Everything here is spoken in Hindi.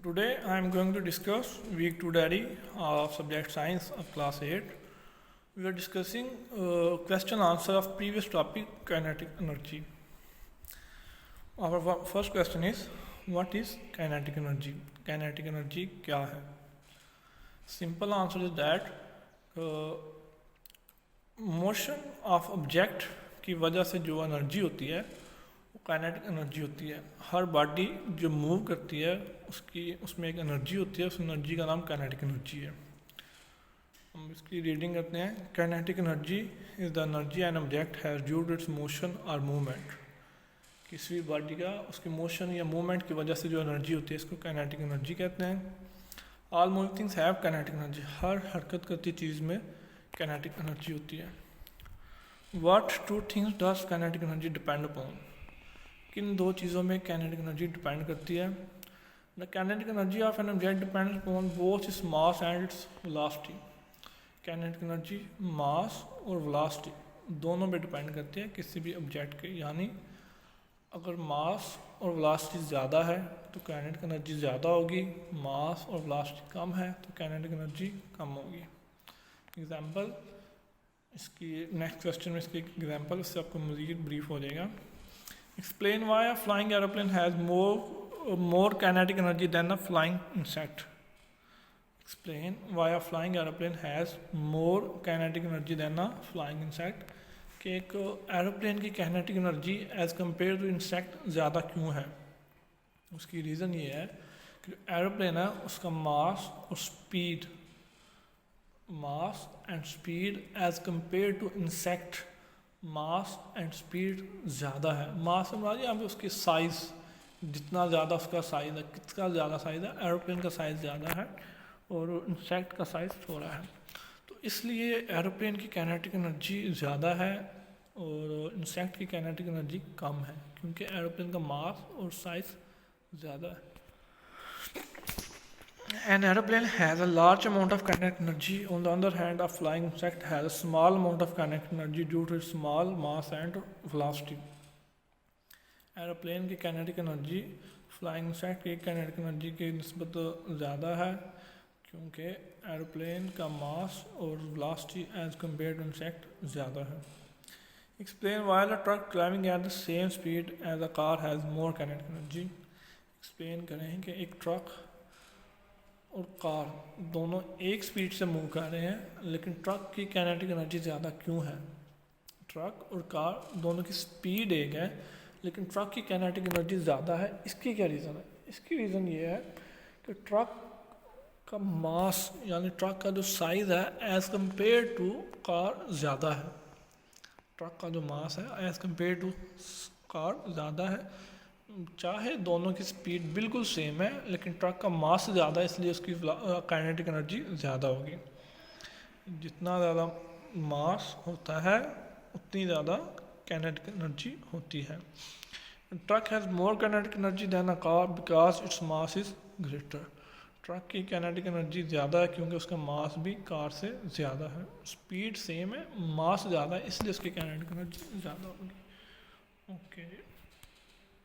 Today I am going to discuss week 2 diary of subject science of class 8. We are discussing question answer of previous topic kinetic energy. Our first question is, what is kinetic energy? Kinetic energy क्या है? Simple answer is that motion of object की वजह से जो एनर्जी होती है वो काइनेटिक एनर्जी होती है. हर बॉडी जो मूव करती है उसमें एक एनर्जी होती है, उस एनर्जी का नाम काइनेटिक एनर्जी है. हम इसकी रीडिंग करते हैं. Kinetic energy is the energy an object has due to its motion और मूवमेंट. किसी भी बॉडी का उसकी मोशन या मूवमेंट की वजह से जो एनर्जी होती है इसको काइनेटिक एनर्जी कहते हैं. All moving things have kinetic energy. हर हरकत करती चीज़ में काइनेटिक एनर्जी होती है. What two things does kinetic energy depend upon? किन दो चीज़ों में काइनेटिक एनर्जी डिपेंड करती है? The kinetic energy of an object depends upon both its mass and its velocity. Kinetic energy mass और वेलोसिटी दोनों पे डिपेंड करती है किसी भी ऑब्जेक्ट के. यानी अगर मास और वेलोसिटी ज़्यादा है तो काइनेटिक एनर्जी ज़्यादा होगी, मास और वेलोसिटी कम है तो काइनेटिक एनर्जी कम होगी. एग्जाम्पल, इसकी नेक्स्ट क्वेश्चन में इसकी एग्जाम्पल, इससे आपको मज़ीद ब्रीफ हो जाएगा. Explain why a flying aeroplane has more kinetic energy than a flying insect. Explain why a flying aeroplane has more kinetic energy than a flying insect. कि एक एरोप्लेन की kinetic energy as compare to insect ज़्यादा क्यों है? उसकी रीज़न ये है कि एरोप्लेन है उसका मास और speed, mass and speed as compare to insect, mass and speed ज़्यादा है. मास हमारा यहाँ पे उसकी साइज़, जितना ज़्यादा उसका साइज़ है, किसका ज़्यादा साइज़ है? एरोप्लेन का साइज़ ज़्यादा है और इंसेक्ट का साइज़ थोड़ा है. तो इसलिए एरोप्लेन की काइनेटिक एनर्जी ज़्यादा है और इंसेक्ट की काइनेटिक एनर्जी कम है, क्योंकि एरोप्लेन का मास और साइज़ ज़्यादा है. An aeroplane has a large amount of kinetic energy. On the other hand, a flying insect has a small amount of kinetic energy due to its small mass and velocity. Aeroplane की काइनेटिक एनर्जी फ्लाइंग इंसेक्ट की काइनेटिक एनर्जी की निस्बत ज़्यादा है, क्योंकि एरोप्लेन का मास और velocity as compare to insect ज़्यादा है. Explain why a truck driving at the same speed as a car has more kinetic energy. Explain करें कि एक ट्रक और कार दोनों एक स्पीड से मूव कर रहे हैं, लेकिन ट्रक की काइनेटिक एनर्जी ज़्यादा क्यों है? ट्रक और कार दोनों की स्पीड एक है, लेकिन ट्रक की काइनेटिक एनर्जी ज़्यादा है. इसकी क्या रीज़न है? इसकी रीज़न ये है कि ट्रक का मास यानी ट्रक का जो साइज़ है एज़ कम्पेयर टू कार ज़्यादा है. ट्रक का जो मास है एज़ कम्पेयर टू कार ज़्यादा है. चाहे दोनों की स्पीड बिल्कुल सेम है, लेकिन ट्रक का मास ज़्यादा है, इसलिए उसकी काइनेटिक एनर्जी ज़्यादा होगी. जितना ज़्यादा मास होता है उतनी ज़्यादा काइनेटिक एनर्जी होती है. Truck has more kinetic energy than a car because its mass is greater. Truck की काइनेटिक एनर्जी ज़्यादा है क्योंकि उसका मास भी कार से ज़्यादा है. स्पीड सेम है, मास ज़्यादा है, इसलिए उसकी काइनेटिक एनर्जी ज़्यादा होगी. ओके.